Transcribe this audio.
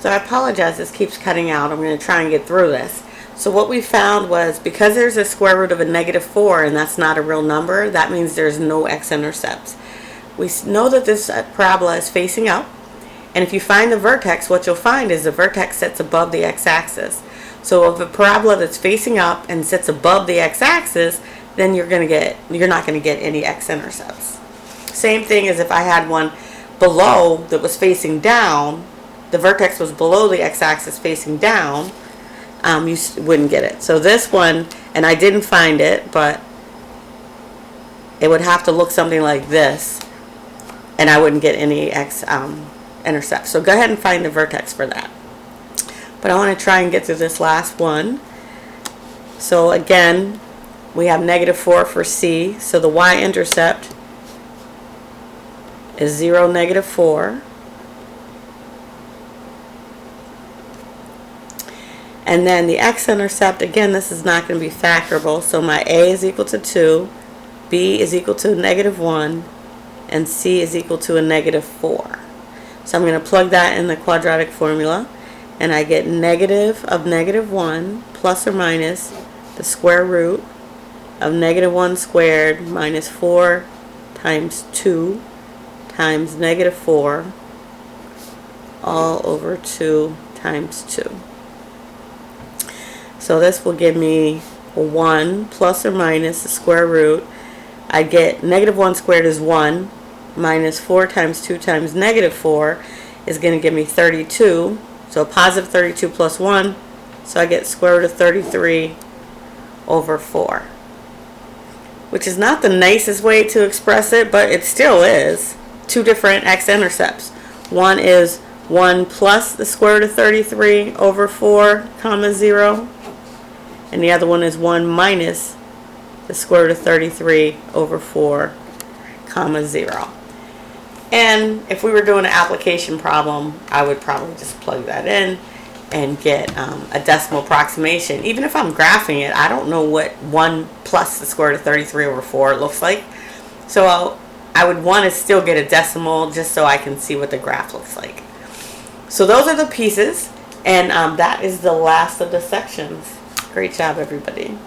So I apologize, this keeps cutting out. I'm going to try and get through this. So what we found was, because there's a square root of a -4 and that's not a real number, that means there's no x-intercepts. We know that this parabola is facing up, and if you find the vertex, what you'll find is the vertex sits above the x-axis. So if a parabola that's facing up and sits above the x-axis, then you're not going to get any x-intercepts. Same thing as if I had one below that was facing down, the vertex was below the x-axis facing down, you wouldn't get it. So this one, and I didn't find it, but it would have to look something like this, and I wouldn't get any x-intercepts. So go ahead and find the vertex for that. But I want to try and get through this last one. So again, we have -4 for C, so the y-intercept is 0, -4. And then the x-intercept, again, this is not going to be factorable, so my A is equal to 2, B is equal to -1, and C is equal to a -4. So I'm going to plug that in the quadratic formula, and I get negative of -1 plus or minus the square root of -1 squared minus 4 times 2 times -4 all over 2 times 2. So this will give me 1 plus or minus the square root. I get -1 squared is 1 minus 4 times 2 times -4 is going to give me 32. So positive 32 plus 1. So I get square root of 33 over 4. Which is not the nicest way to express it, but it still is. Two different x-intercepts. One is 1 plus the square root of 33 over 4, 0. And the other one is 1 minus the square root of 33 over 4, 0. And if we were doing an application problem, I would probably just plug that in and get a decimal approximation. Even if I'm graphing it, I don't know what 1 plus the square root of 33 over 4 looks like. So I would want to still get a decimal just so I can see what the graph looks like. So those are the pieces, and that is the last of the sections. Great job, everybody.